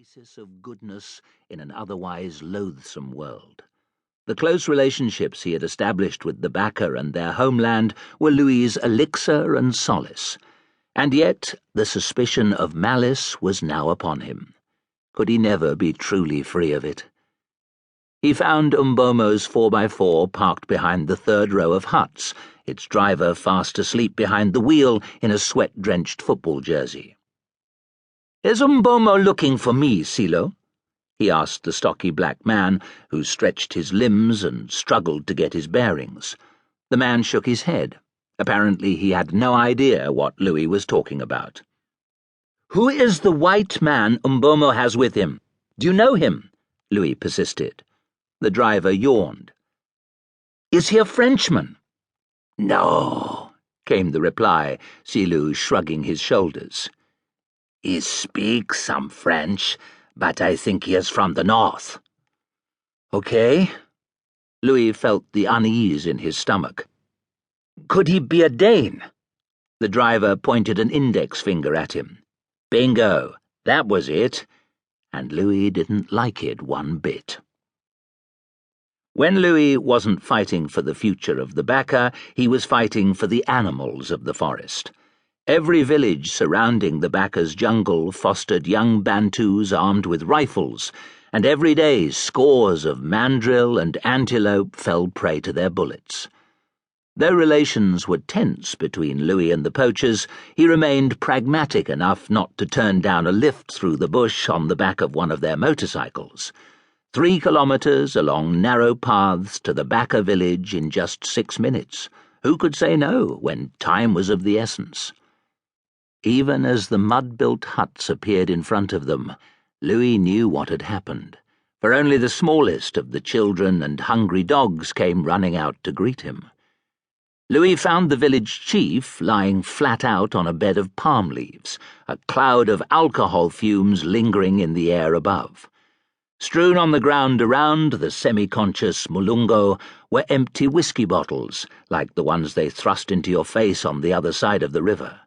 oasis of goodness in an otherwise loathsome world. The close relationships he had established with the Backer and their homeland were Louis's elixir and solace, and yet the suspicion of malice was now upon him. Could he never be truly free of it? He found Umbomo's 4x4 parked behind the third row of huts, its driver fast asleep behind the wheel in a sweat-drenched football jersey. "Is Umbomo looking for me, Silo?" he asked the stocky black man, who stretched his limbs and struggled to get his bearings. The man shook his head. Apparently he had no idea what Louis was talking about. "Who is the white man Umbomo has with him? Do you know him?" Louis persisted. The driver yawned. "Is he a Frenchman?" "No," came the reply, Silo shrugging his shoulders. "He speaks some French, but I think he is from the north." "Okay." Louis felt the unease in his stomach. "Could he be a Dane?" The driver pointed an index finger at him. Bingo, that was it, and Louis didn't like it one bit. When Louis wasn't fighting for the future of the Backer, he was fighting for the animals of the forest. Every village surrounding the Backer's jungle fostered young Bantus armed with rifles, and every day scores of mandrill and antelope fell prey to their bullets. Though relations were tense between Louis and the poachers, he remained pragmatic enough not to turn down a lift through the bush on the back of one of their motorcycles. 3 kilometers along narrow paths to the Backer village in just 6 minutes. Who could say no when time was of the essence? Even as the mud-built huts appeared in front of them, Louis knew what had happened, for only the smallest of the children and hungry dogs came running out to greet him. Louis found the village chief lying flat out on a bed of palm leaves, a cloud of alcohol fumes lingering in the air above. Strewn on the ground around the semi-conscious Mulungo were empty whiskey bottles, like the ones they thrust into your face on the other side of the river.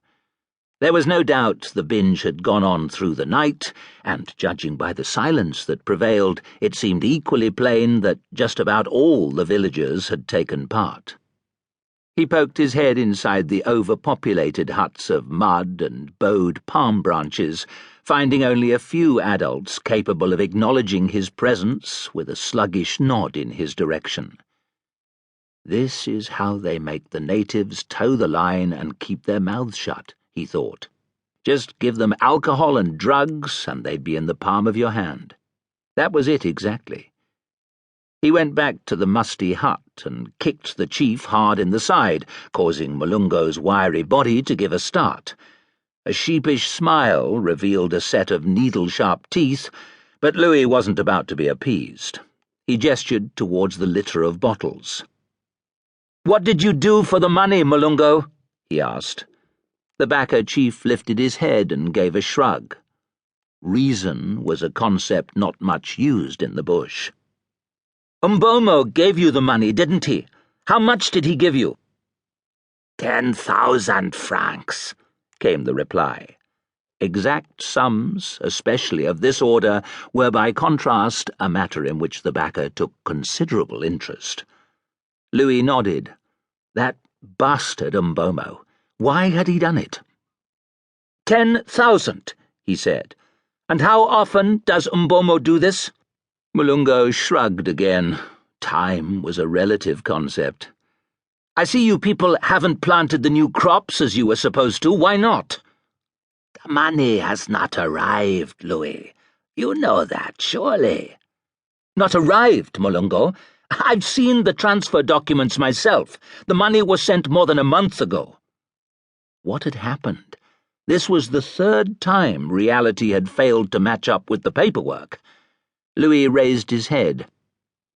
There was no doubt the binge had gone on through the night, and judging by the silence that prevailed, it seemed equally plain that just about all the villagers had taken part. He poked his head inside the overpopulated huts of mud and bowed palm branches, finding only a few adults capable of acknowledging his presence with a sluggish nod in his direction. This is how they make the natives toe the line and keep their mouths shut, he thought. Just give them alcohol and drugs, and they'd be in the palm of your hand. That was it exactly. He went back to the musty hut and kicked the chief hard in the side, causing Mulungo's wiry body to give a start. A sheepish smile revealed a set of needle-sharp teeth, but Louis wasn't about to be appeased. He gestured towards the litter of bottles. "What did you do for the money, Mulungo?" he asked. The Backer chief lifted his head and gave a shrug. Reason was a concept not much used in the bush. "Umbomo gave you the money, didn't he? How much did he give you?" 10,000 francs, came the reply. Exact sums, especially of this order, were by contrast a matter in which the Backer took considerable interest. Louis nodded. That bastard Umbomo. Why had he done it? 10,000, he said. "And how often does Umbomo do this?" Mulungo shrugged again. Time was a relative concept. "I see you people haven't planted the new crops as you were supposed to. Why not?" "The money has not arrived, Louis. You know that, surely." "Not arrived, Mulungo. I've seen the transfer documents myself. The money was sent more than a month ago." What had happened? This was the 3rd time reality had failed to match up with the paperwork. Louis raised his head.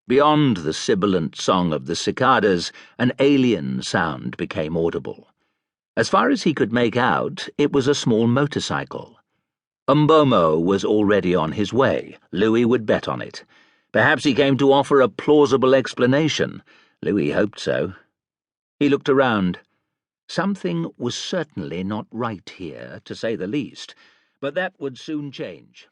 Beyond the sibilant song of the cicadas, an alien sound became audible. As far as he could make out, it was a small motorcycle. Umbomo was already on his way. Louis would bet on it. Perhaps he came to offer a plausible explanation. Louis hoped so. He looked around. Something was certainly not right here, to say the least, but that would soon change.